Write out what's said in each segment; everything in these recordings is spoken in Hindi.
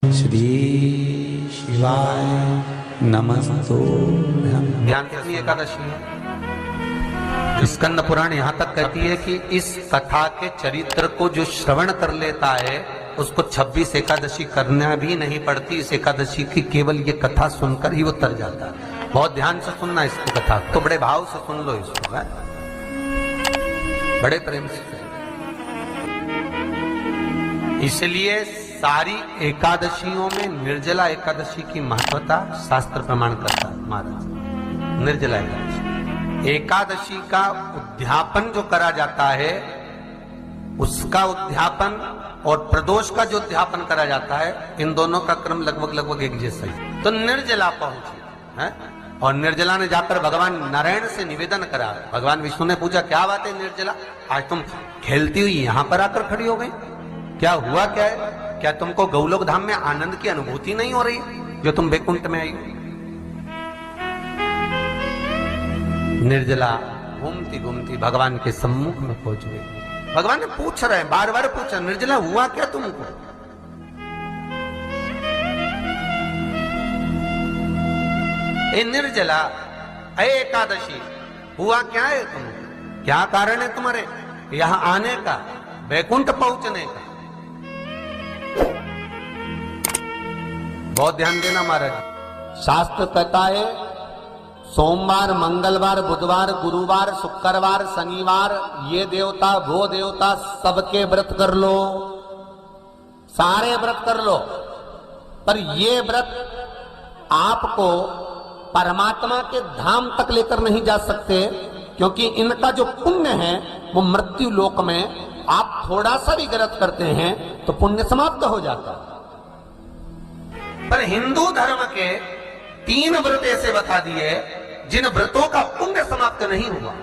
श्री शिवाय नमस्तोभ्यं। ध्यान कितनी एकादशी है? स्कंद पुराण यहाँ तक कहती है कि इस कथा के चरित्र को जो श्रवण कर लेता है उसको 26 एकादशी करना भी नहीं पड़ती। इस एकादशी की केवल ये कथा सुनकर ही वो तर जाता है। बहुत ध्यान से सुनना इसको, कथा तो बड़े भाव से सुन लो इसको, है? बड़े प्रेम से। इसलिए सारी एकादशियों में निर्जला एकादशी की महत्वता शास्त्र प्रमाण करता है महाराज। निर्जला एकादशी का उद्यापन जो करा जाता है, उसका उद्यापन और प्रदोष का जो उद्यापन करा जाता है, इन दोनों का क्रम लगभग एक जैसा ही। तो निर्जला पहुंची है और निर्जला ने जाकर भगवान नारायण से निवेदन करा। भगवान विष्णु ने पूछा, क्या बात है निर्जला, आज तुम खेलती हुई यहां पर आकर खड़ी हो गई, क्या हुआ, क्या है? क्या तुमको गौलोक धाम में आनंद की अनुभूति नहीं हो रही जो तुम बैकुंठ में आई? निर्जला घूमती घूमती भगवान के सम्मुख में पहुंच गई। भगवान ने पूछ रहे हैं, बार बार पूछा, निर्जला हुआ क्या तुमको? ए निर्जला, ए एकादशी, हुआ क्या है तुमको? क्या कारण है तुम्हारे यहां आने का, बैकुंठ पहुंचने का? बहुत ध्यान देना महाराज। शास्त्र कहता है सोमवार, मंगलवार, बुधवार, गुरुवार, शुक्रवार, शनिवार, ये देवता वो देवता सबके व्रत कर लो, सारे व्रत कर लो, पर ये व्रत आपको परमात्मा के धाम तक लेकर नहीं जा सकते, क्योंकि इनका जो पुण्य है वो मृत्यु लोक में आप थोड़ा सा भी गलत करते हैं तो पुण्य समाप्त हो जाता है। पर हिंदू धर्म के 3 व्रत ऐसे बता दिए जिन व्रतों का पुण्य समाप्त नहीं हुआ।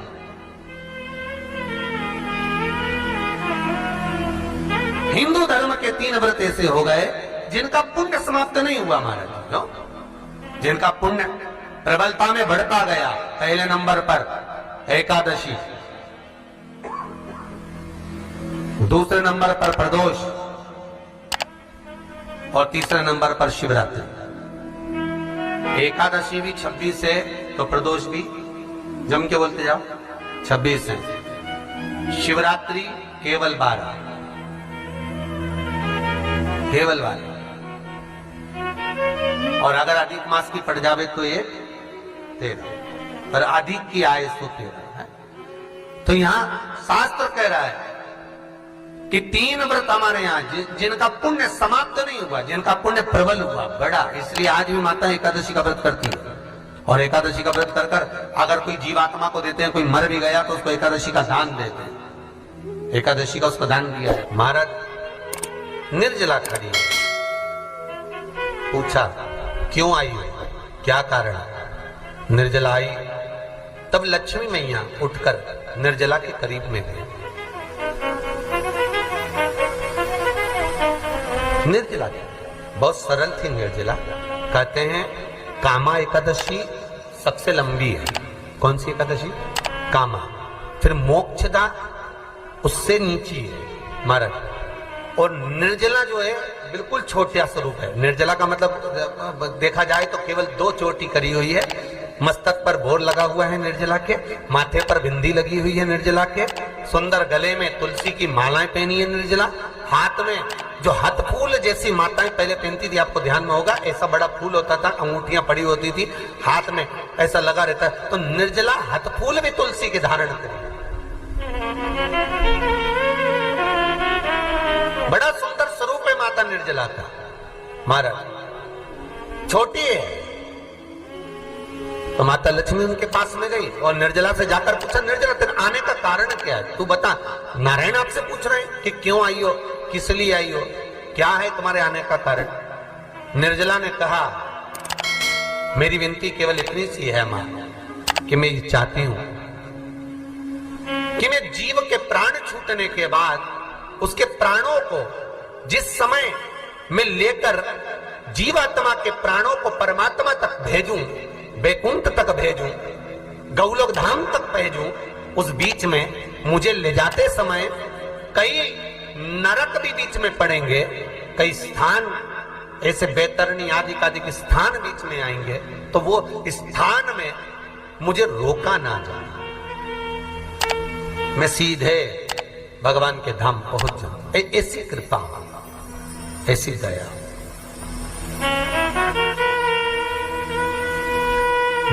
हिंदू धर्म के 3 व्रत ऐसे हो गए जिनका पुण्य समाप्त नहीं हुआ महाराज। जिनका पुण्य प्रबलता में बढ़ता गया। पहले नंबर पर एकादशी, दूसरे नंबर पर प्रदोष और तीसरे नंबर पर शिवरात्रि। एकादशी भी 26 है तो प्रदोष भी जम के बोलते जाओ 26 है। शिवरात्रि केवल 12, केवल 12। और अगर अधिक मास की पड़ जावे तो ये 13, पर अधिक की आय तो 13 है। तो यहां शास्त्र कह रहा है कि 3 व्रत हमारे यहाँ जिनका पुण्य समाप्त नहीं हुआ, जिनका पुण्य प्रबल हुआ, बड़ा। इसलिए आज भी माता एकादशी का व्रत करती है। और एकादशी का व्रत कर कर अगर कोई जीवात्मा को देते हैं, कोई मर भी गया तो उसको एकादशी का दान देते हैं। एकादशी का उसको दान दिया है। महाराज निर्जला खड़ी, पूछा क्यों आई हो, क्या कारण? निर्जला आई, तब लक्ष्मी मैया उठकर निर्जला के करीब में गई। निर्जला बहुत सरल थी निर्जला। कहते हैं कामा एकादशी सबसे लंबी है। कौन सी एकादशी? कामा। फिर मोक्षदा उससे नीची है महाराज। और निर्जला जो है बिल्कुल छोटा स्वरूप है। निर्जला का मतलब देखा जाए तो केवल 2 चोटी करी हुई है। मस्तक पर भोर लगा हुआ है निर्जला के, माथे पर बिंदी लगी हुई है निर्जला के, सुंदर गले में तुलसी की मालाएं पहनी है निर्जला, हाथ में जो हाथ फूल जैसी माताएं पहले पहनती थी, आपको ध्यान में होगा, ऐसा बड़ा फूल होता था, अंगूठियां पड़ी होती थी, हाथ में ऐसा लगा रहता है। तो निर्जला हाथ फूल भी तुलसी के धारण करी। बड़ा सुंदर स्वरूप है माता निर्जला का महाराज। छोटी है तो माता लक्ष्मी उनके पास में गई और निर्जला से जाकर पूछा, निर्जला तेरे आने का कारण क्या है, तू बता। नारायण आपसे पूछ रहे हैं कि क्यों आई हो, किस लिए आई हो, क्या है तुम्हारे आने का कारण? निर्जला ने कहा, मेरी विनती केवल इतनी सी है मां कि मैं ये चाहती हूं कि मैं जीव के प्राण छूटने के बाद उसके प्राणों को जिस समय मैं लेकर जीवात्मा के प्राणों को परमात्मा तक भेजूं, बैकुंठ तक भेजूं, गौलोक धाम तक भेजूं, उस बीच में मुझे ले जाते समय कई नरक भी बीच में पड़ेंगे, कई स्थान ऐसे बैतरणी आदि के स्थान बीच में आएंगे तो वो स्थान में मुझे रोका ना जाए, मैं सीधे भगवान के धाम पहुंच जाऊं। ऐसी कृपा, ऐसी दया।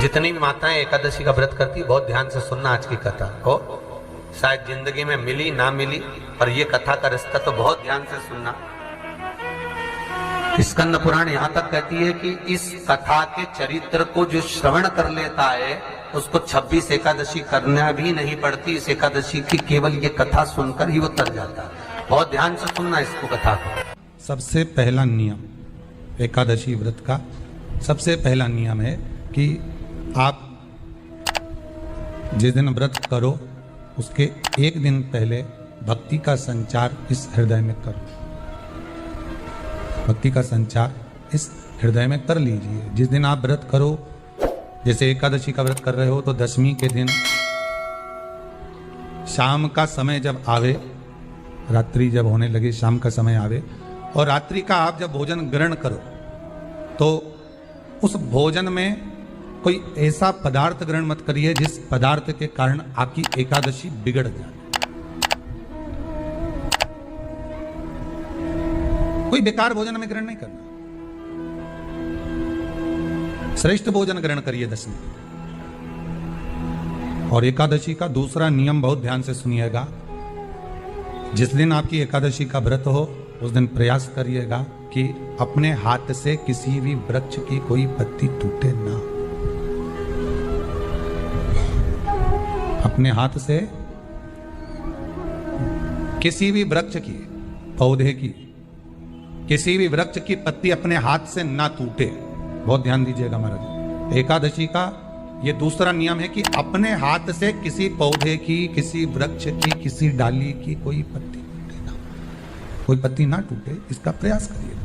जितनी भी माताएं एकादशी का व्रत करती है, बहुत ध्यान से सुनना आज की कथा को। शायद जिंदगी में मिली ना मिली, पर ये कथा का रिश्ता तो बहुत ध्यान से सुनना। स्कंद पुराण यहां तक कहती है कि इस कथा के चरित्र को जो श्रवण कर लेता है उसको 26 एकादशी करना भी नहीं पड़ती। इस एकादशी की केवल ये कथा सुनकर ही वो तर जाता है। बहुत ध्यान से सुनना इसको, कथा को। सबसे पहला नियम एकादशी व्रत का, सबसे पहला नियम है कि आप जिस दिन व्रत करो उसके एक दिन पहले भक्ति का संचार इस हृदय में करो। भक्ति का संचार इस हृदय में कर लीजिए। जिस दिन आप व्रत करो, जैसे एकादशी का व्रत कर रहे हो तो दशमी के दिन शाम का समय जब आवे, रात्रि जब होने लगे, शाम का समय आवे और रात्रि का आप जब भोजन ग्रहण करो तो उस भोजन में कोई ऐसा पदार्थ ग्रहण मत करिए जिस पदार्थ के कारण आपकी एकादशी बिगड़ जाए। कोई बेकार भोजन में ग्रहण नहीं करना, श्रेष्ठ भोजन ग्रहण करिए दशमी। और एकादशी का दूसरा नियम बहुत ध्यान से सुनिएगा। जिस दिन आपकी एकादशी का व्रत हो उस दिन प्रयास करिएगा कि अपने हाथ से किसी भी वृक्ष की कोई पत्ती टूटे ना। अपने हाथ से किसी भी वृक्ष की, पौधे की, किसी भी वृक्ष की पत्ती अपने हाथ से ना टूटे। बहुत ध्यान दीजिएगा महाराज। एकादशी का ये दूसरा नियम है कि अपने हाथ से किसी पौधे की, किसी वृक्ष की, किसी डाली की कोई पत्ती टूटे ना, कोई पत्ती ना टूटे, इसका प्रयास करिए।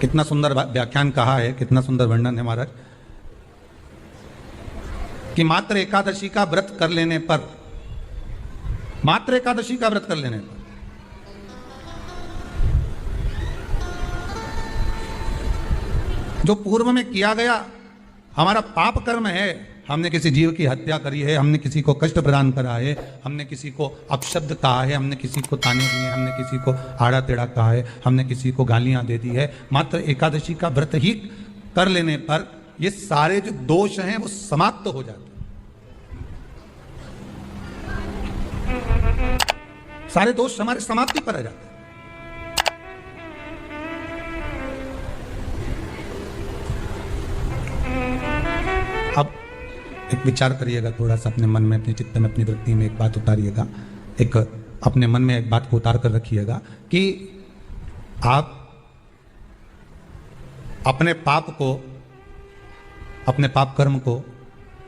कितना सुंदर व्याख्यान कहा है, कितना सुंदर वर्णन है महाराज कि मात्र एकादशी का व्रत कर लेने पर, मात्र एकादशी का व्रत कर लेने पर जो पूर्व में किया गया हमारा पाप कर्म है, हमने किसी जीव की हत्या करी है, हमने किसी को कष्ट प्रदान करा है, हमने किसी को अपशब्द कहा है, हमने किसी को ताने दिए, हमने किसी को आड़ा टेढ़ा कहा है, हमने किसी को गालियां दे दी है, मात्र एकादशी का व्रत ही कर लेने पर ये सारे जो दोष हैं वो समाप्त हो जाते हैं। सारे दोष हमारे समाप्ति पर आ जाते हैं। अब एक विचार करिएगा थोड़ा सा अपने मन में, अपने चित्त में, अपनी वृत्ति में एक बात उतारिएगा। एक अपने मन में एक बात को उतार कर रखिएगा कि आप अपने पाप को, अपने पाप कर्म को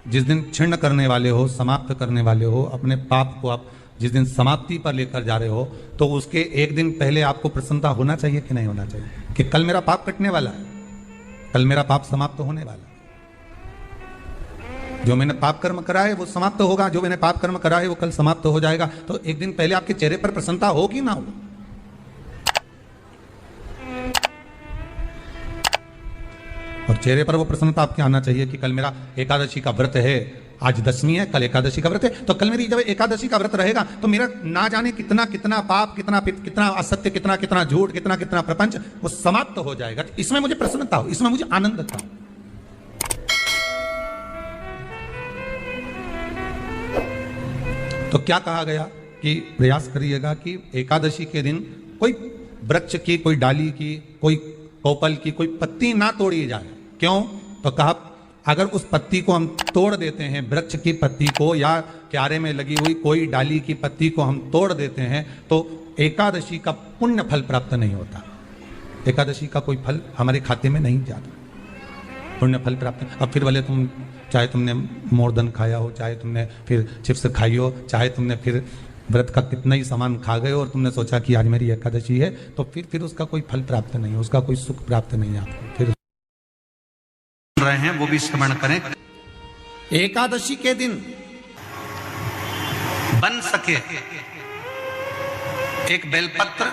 जिस दिन छिन्न करने वाले हो, समाप्त करने वाले हो, अपने पाप को आप जिस दिन समाप्ति पर लेकर जा रहे हो तो उसके एक दिन पहले आपको प्रसन्नता होना चाहिए कि नहीं होना चाहिए कि कल मेरा पाप कटने वाला है, कल मेरा पाप समाप्त होने वाला है। जो मैंने पाप कर्म करा है वो समाप्त होगा, जो मैंने पाप कर्म करा है वो कल समाप्त हो जाएगा। तो एक दिन पहले आपके चेहरे पर प्रसन्नता हो कि ना हो? और चेहरे पर वो प्रसन्नता आपके आना चाहिए कि कल मेरा एकादशी का व्रत है, आज दशमी है, कल एकादशी का व्रत है, तो कल मेरी जब एकादशी का व्रत रहेगा तो मेरा ना जाने कितना कितना पाप, कितना असत्य, कितना झूठ, कितना प्रपंच वो समाप्त हो जाएगा। इसमें मुझे प्रसन्नता हो, इसमें मुझे आनंद था। तो क्या कहा गया कि प्रयास करिएगा कि एकादशी के दिन कोई वृक्ष की, कोई डाली की, कोई कोपल की कोई पत्ती ना तोड़ी जाए। क्यों? तो कहा अगर उस पत्ती को हम तोड़ देते हैं, वृक्ष की पत्ती को या क्यारे में लगी हुई कोई डाली की पत्ती को हम तोड़ देते हैं तो एकादशी का पुण्य फल प्राप्त नहीं होता, एकादशी का कोई फल हमारे खाते में नहीं जाता, पुण्य फल प्राप्त। अब फिर भले तुम, चाहे तुमने मोरदन खाया हो, चाहे तुमने फिर चिप्स खाई हो, चाहे तुमने फिर व्रत का कितना ही सामान खा गए और तुमने सोचा कि आज मेरी एकादशी है, तो फिर उसका कोई फल प्राप्त नहीं, उसका कोई सुख प्राप्त नहीं आपको। फिर रहे हैं वो भी स्मरण करें। एकादशी के दिन बन सके एक बेलपत्र,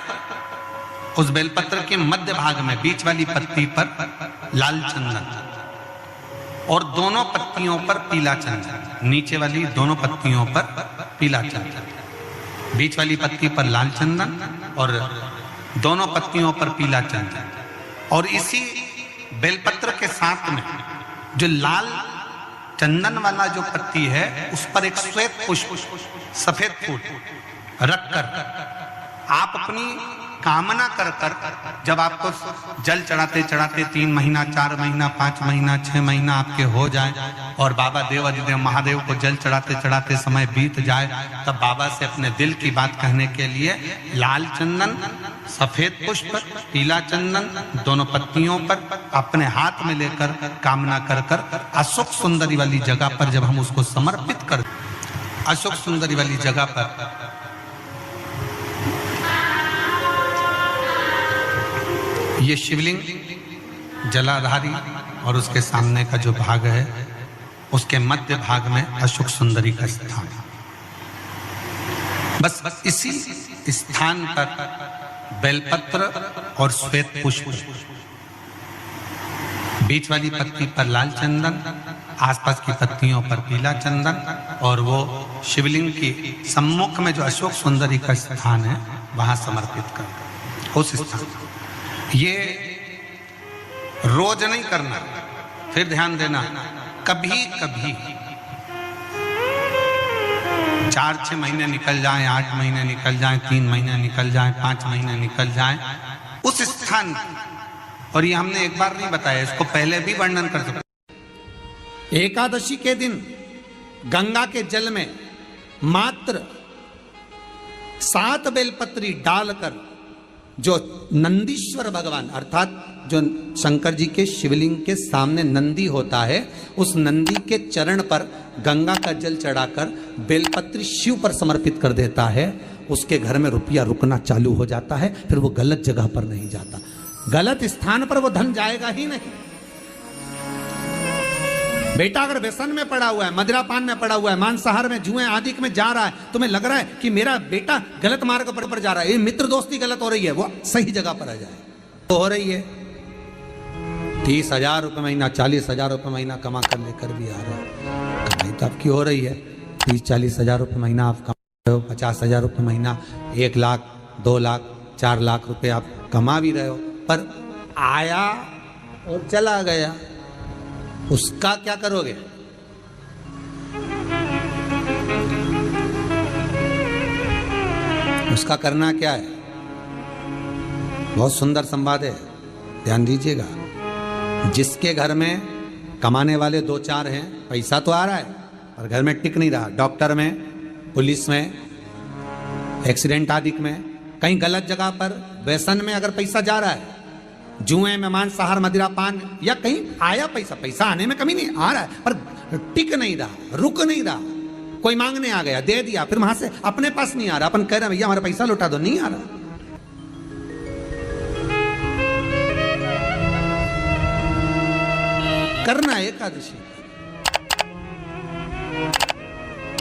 उस बेलपत्र के मध्य भाग में बीच वाली पत्ती पर लाल चंदन और दोनों पत्तियों पर पीला चंदन, नीचे वाली दोनों पत्तियों पर पीला चंदन, बीच वाली पत्ती पर लाल चंदन और दोनों पत्तियों पर पीला चंदन। और इसी बेलपत्र के साथ में जो लाल चंदन वाला जो पत्ती है उस पर एक श्वेत पुष्प, सफेद फूल रखकर आप अपनी कामना कर कर, जब आपको जल चढ़ाते चढ़ाते 3 महीना, 4 महीना, 5 महीना, 6 महीना आपके हो जाए और बाबा देव अधिदेव महादेव को जल चढ़ाते चढ़ाते समय बीत जाए, तब बाबा से अपने दिल की बात कहने के लिए लाल चंदन, सफेद पुष्प, पीला चंदन दोनों पत्तियों पर अपने हाथ में लेकर कामना कर कर अशोक सुंदरी वाली जगह पर जब हम उसको समर्पित कर, अशोक सुंदरी वाली जगह पर ये शिवलिंग जलाधारी और उसके सामने का जो भाग है उसके मध्य भाग में अशोक सुंदरी का स्थान है। बस इसी स्थान पर बेलपत्र और श्वेत पुष्प, बीच वाली पत्ती पर लाल चंदन, आसपास की पत्तियों पर पीला चंदन और वो शिवलिंग की सम्मुख में जो अशोक सुंदरी का स्थान है वहां समर्पित कर, उस स्थान ये रोज नहीं करना। फिर ध्यान देना, कभी कभी 4-6 महीने निकल जाएं, 8 महीने निकल जाएं, 3 महीने निकल जाएं, 5 महीने निकल जाएं, उस स्थान, और ये हमने एक बार नहीं बताया, इसको पहले भी वर्णन कर सकते। एकादशी के दिन गंगा के जल में मात्र 7 बेलपत्री डालकर जो नंदीश्वर भगवान अर्थात जो शंकर जी के शिवलिंग के सामने नंदी होता है, उस नंदी के चरण पर गंगा का जल चढ़ाकर बेलपत्री शिव पर समर्पित कर देता है, उसके घर में रुपया रुकना चालू हो जाता है। फिर वो गलत जगह पर नहीं जाता, गलत स्थान पर वो धन जाएगा ही नहीं। बेटा अगर व्यसन में पड़ा हुआ है, मदिरा पान में पड़ा हुआ है, मांसाहार में, जुए आदि में जा रहा है, तुम्हें लग रहा है कि मेरा बेटा गलत मार्ग पर जा रहा है, ये मित्र दोस्ती गलत हो रही है, वो सही जगह पर आ जाए तो हो रही है। 30,000 रुपये महीना, 40,000 रुपये महीना कमा कर लेकर भी आ रहा है, कमाई तो आपकी हो रही है। 30-40 हज़ार रुपये महीना आप कमा रहे हो, 50,000 रुपये महीना, 1 लाख, 2 लाख, 4 लाख रुपये आप कमा भी रहे हो, पर आया और चला गया, उसका क्या करोगे? उसका करना क्या है? बहुत सुंदर संवाद है, ध्यान दीजिएगा। जिसके घर में कमाने वाले 2-4 हैं, पैसा तो आ रहा है पर घर में टिक नहीं रहा, डॉक्टर में, पुलिस में, एक्सीडेंट आदि में, कहीं गलत जगह पर व्यसन में अगर पैसा जा रहा है, जुए में, मांसाहार, मदिरा पान, या कहीं आया पैसा आने में कमी नहीं, आ रहा है पर टिक नहीं रहा, रुक नहीं रहा, कोई मांगने आ गया, दे दिया, फिर वहां से अपने पास नहीं आ रहा, अपन कह रहे हैं भैया हमारा पैसा लौटा दो, नहीं आ रहा। करना है एकादशी।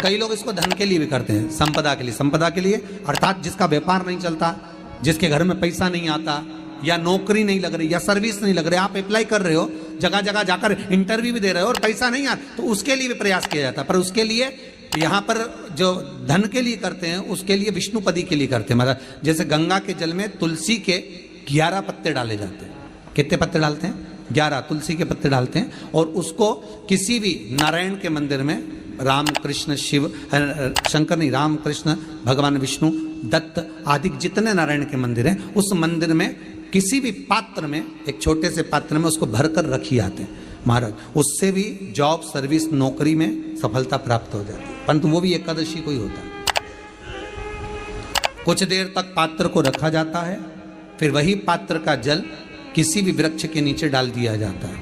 कई लोग इसको धन के लिए भी करते हैं, संपदा के लिए, संपदा के लिए अर्थात जिसका व्यापार नहीं चलता, जिसके घर में पैसा नहीं आता, या नौकरी नहीं लग रही, या सर्विस नहीं लग रही, आप अप्लाई कर रहे हो, जगह जगह जाकर इंटरव्यू भी दे रहे हो और पैसा नहीं आ, तो उसके लिए भी प्रयास किया जाता है। पर उसके लिए यहाँ पर जो धन के लिए करते हैं, उसके लिए विष्णुपदी के लिए करते हैं। मतलब जैसे गंगा के जल में तुलसी के 11 पत्ते डाले जाते हैं। कितने पत्ते डालते हैं? 11 तुलसी के पत्ते डालते हैं, और उसको किसी भी नारायण के मंदिर में, राम कृष्ण शिव, शंकर नहीं, राम कृष्ण भगवान विष्णु, दत्त आदि जितने नारायण के मंदिर हैं, उस मंदिर में किसी भी पात्र में, एक छोटे से पात्र में उसको भरकर रखी आते हैं महाराज। उससे भी जॉब, सर्विस, नौकरी में सफलता प्राप्त हो जाती है, परंतु वो भी एकादशी को ही होता है। कुछ देर तक पात्र को रखा जाता है, फिर वही पात्र का जल किसी भी वृक्ष के नीचे डाल दिया जाता है,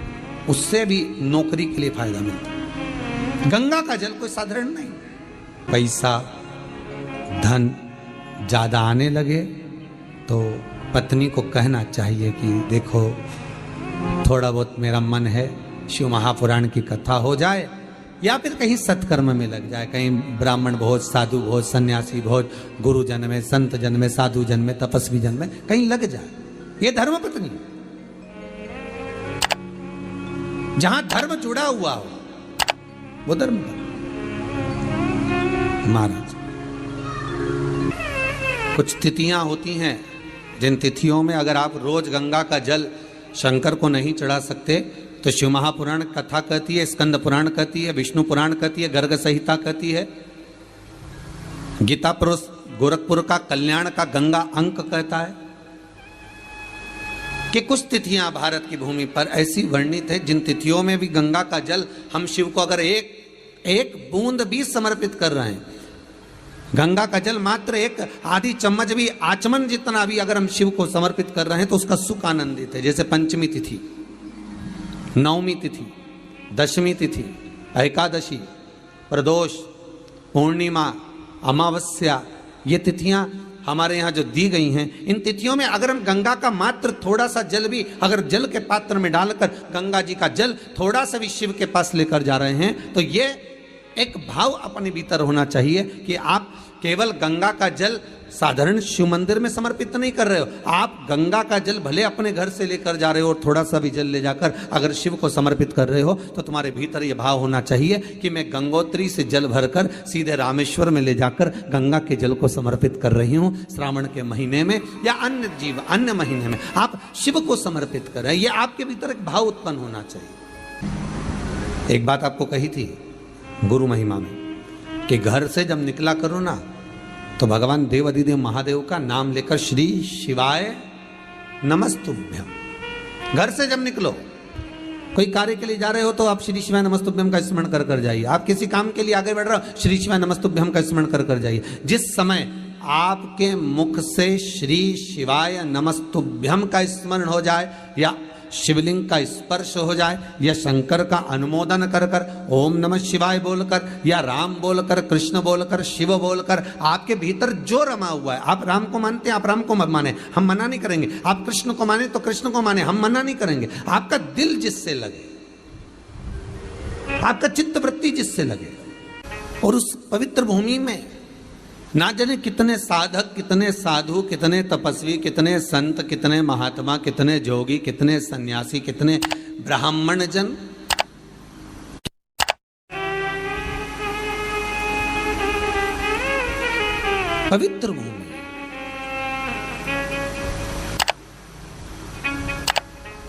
उससे भी नौकरी के लिए फायदा मिलता है। गंगा का जल कोई साधारण नहीं। पैसा, धन ज्यादा आने लगे तो पत्नी को कहना चाहिए कि देखो थोड़ा बहुत मेरा मन है, शिव महापुराण की कथा हो जाए या फिर कहीं सत्कर्म में लग जाए, कहीं ब्राह्मण भोज, साधु भोज, सन्यासी भोज, गुरु जन में, संत जन में, साधु जन में, तपस्वी जन में कहीं लग जाए। ये धर्म पत्नी, जहां धर्म जुड़ा हुआ हो वो धर्म पत्नी। महाराज, कुछ तिथियां होती हैं जिन तिथियों में अगर आप रोज गंगा का जल शंकर को नहीं चढ़ा सकते तो शिव महापुराण कथा कहती है, स्कंद पुराण कहती है, विष्णु पुराण कहती है, गर्ग संहिता कहती है, गीता पुरुष गोरखपुर का कल्याण का गंगा अंक कहता है कि कुछ तिथियां भारत की भूमि पर ऐसी वर्णित है जिन तिथियों में भी गंगा का जल हम शिव को अगर एक बूंद भी समर्पित कर रहे हैं, गंगा का जल मात्र एक आधी चम्मच भी, आचमन जितना भी अगर हम शिव को समर्पित कर रहे हैं तो उसका सुख आनंदित है। जैसे पंचमी तिथि, नवमी तिथि, दशमी तिथि, एकादशी, प्रदोष, पूर्णिमा, अमावस्या, ये तिथियां हमारे यहाँ जो दी गई हैं, इन तिथियों में अगर हम गंगा का मात्र थोड़ा सा जल भी अगर जल के पात्र में डालकर गंगा जी का जल थोड़ा सा भी शिव के पास लेकर जा रहे हैं तो ये एक भाव अपने भीतर होना चाहिए कि आप केवल गंगा का जल साधारण शिव मंदिर में समर्पित नहीं कर रहे हो, आप गंगा का जल भले अपने घर से लेकर जा रहे हो और थोड़ा सा भी जल ले जाकर अगर शिव को समर्पित कर रहे हो तो तुम्हारे भीतर ये भाव होना चाहिए कि मैं गंगोत्री से जल भरकर सीधे रामेश्वर में ले जाकर गंगा के जल को समर्पित कर रही हूँ। श्रावण के महीने में या अन्य महीने में आप शिव को समर्पित कर रहे हैं, ये आपके भीतर एक भाव उत्पन्न होना चाहिए। एक बात आपको कही थी गुरु महिमा में कि घर से जब निकला करो ना तो भगवान देव अधिदेव महादेव का नाम लेकर श्री शिवाय नमस्तुभ्यम। घर से जब निकलो, कोई कार्य के लिए जा रहे हो तो आप श्री शिवाय नमस्तुभ्यम का स्मरण कर कर जाइए। आप किसी काम के लिए आगे बढ़ रहे हो, श्री शिवाय नमस्तुभ्यम का स्मरण कर कर जाइए। जिस समय आपके मुख से श्री शिवाय नमस्तुभ्यम का स्मरण हो जाए या शिवलिंग का स्पर्श हो जाए या शंकर का अनुमोदन कर कर ओम नमः शिवाय बोलकर या राम बोलकर, कृष्ण बोलकर, शिव बोलकर, आपके भीतर जो रमा हुआ है, आप राम को मानते हैं आप राम को माने, हम मना नहीं करेंगे। आप कृष्ण को माने तो कृष्ण को माने, हम मना नहीं करेंगे। आपका दिल जिससे लगे, आपका चित्त वृत्ति जिससे लगे, और उस पवित्र भूमि में ना जाने कितने साधक, कितने साधु, कितने तपस्वी, कितने संत, कितने महात्मा, कितने जोगी, कितने सन्यासी, कितने ब्राह्मण जन पवित्र भूमि,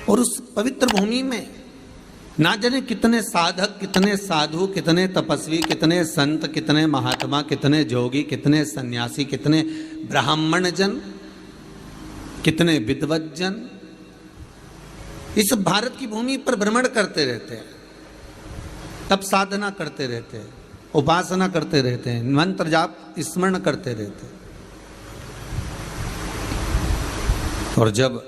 और उस पवित्र भूमि में ना जाने कितने साधक, कितने साधु, कितने तपस्वी, कितने संत, कितने महात्मा, कितने जोगी, कितने सन्यासी, कितने ब्राह्मण जन, कितने विद्वत जन इस भारत की भूमि पर भ्रमण करते रहते हैं, तप साधना करते रहते हैं, उपासना करते रहते हैं, मंत्र जाप स्मरण करते रहते हैं। और जब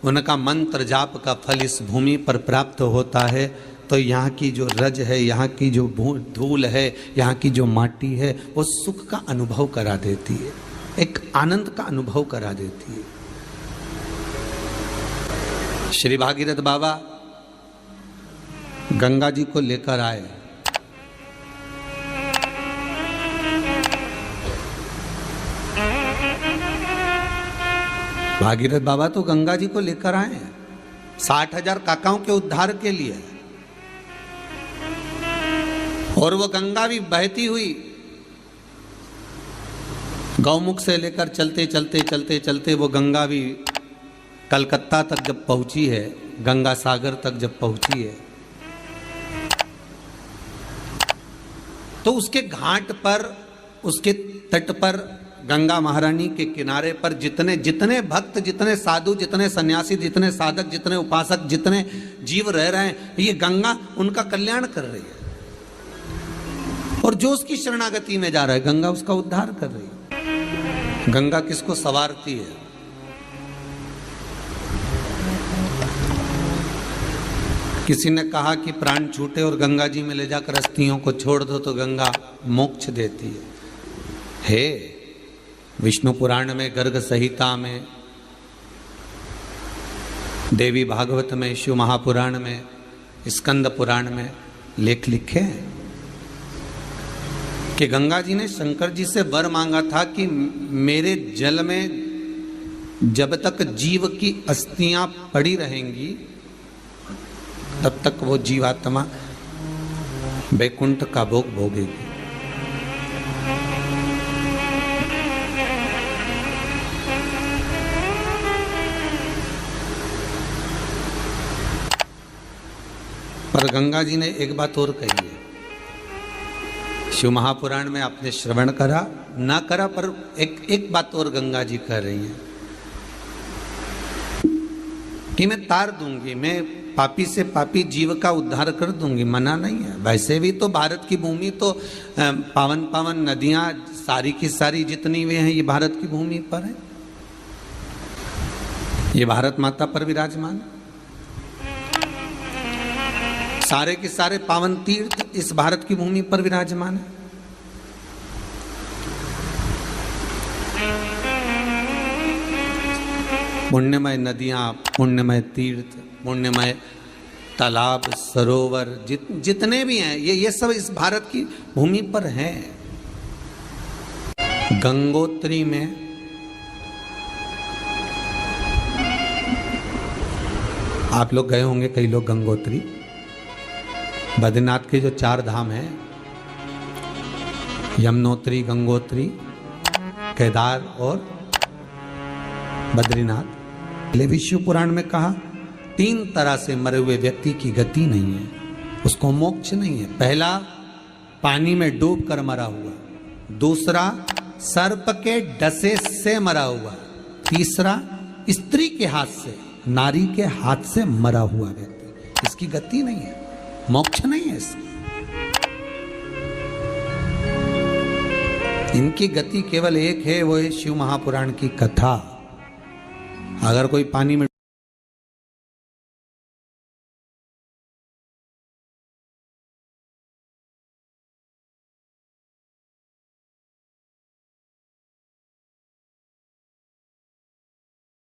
उनका मंत्र जाप का फल इस भूमि पर प्राप्त होता है तो यहाँ की जो रज है, यहाँ की जो धूल है, यहाँ की जो माटी है, वो सुख का अनुभव करा देती है, एक आनंद का अनुभव करा देती है। श्री भागीरथ बाबा गंगा जी को लेकर आए। भागीरथ बाबा तो गंगा जी को लेकर आए हैं 60,000 काकाओं के उद्धार के लिए, और वो गंगा भी बहती हुई गौमुख से लेकर चलते चलते चलते चलते वो गंगा भी कलकत्ता तक जब पहुंची है, गंगा सागर तक जब पहुंची है, तो उसके घाट पर, उसके तट पर, गंगा महारानी के किनारे पर जितने जितने भक्त, जितने साधु, जितने सन्यासी, जितने साधक, जितने उपासक, जितने जीव रह रहे हैं, ये गंगा उनका कल्याण कर रही है। और जो उसकी शरणागति में जा रहा है, गंगा उसका उद्धार कर रही है। गंगा किसको संवारती है? किसी ने कहा कि प्राण छूटे और गंगा जी में ले जाकर अस्थियों को छोड़ दो तो गंगा मोक्ष देती है। विष्णु पुराण में, गर्ग संहिता में, देवी भागवत में, शिव महापुराण में, स्कंद पुराण में लेख लिखे हैं कि गंगा जी ने शंकर जी से वर मांगा था कि मेरे जल में जब तक जीव की अस्थियां पड़ी रहेंगी तब तक वो जीवात्मा वैकुंठ का भोग भोगेगी। पर गंगा जी ने एक बात और कही है, शिव महापुराण में आपने श्रवण करा ना करा, पर एक बात और गंगा जी कह रही हैं कि मैं तार दूंगी, मैं पापी से पापी जीव का उद्धार कर दूंगी, मना नहीं है। वैसे भी तो भारत की भूमि तो पावन पावन नदियां सारी की सारी जितनी वे हैं ये भारत की भूमि पर है, ये भारत माता पर विराजमान है। सारे के सारे पावन तीर्थ इस भारत की भूमि पर विराजमान है। पुण्यमय नदियां, पुण्यमय तीर्थ, पुण्यमय तालाब, सरोवर जितने भी हैं ये सब इस भारत की भूमि पर हैं। गंगोत्री में आप लोग गए होंगे, कई लोग गंगोत्री, बद्रीनाथ के जो 4 धाम हैं, यमुनोत्री, गंगोत्री, केदार और बद्रीनाथ। विष्णु पुराण में कहा 3 तरह से मरे हुए व्यक्ति की गति नहीं है, उसको मोक्ष नहीं है। पहला पानी में डूब कर मरा हुआ, दूसरा सर्प के डसे से मरा हुआ, तीसरा स्त्री के हाथ से, नारी के हाथ से मरा हुआ व्यक्ति, इसकी गति नहीं है, मोक्ष नहीं है इसकी। इनकी गति केवल एक है, वो है शिव महापुराण की कथा। अगर कोई पानी में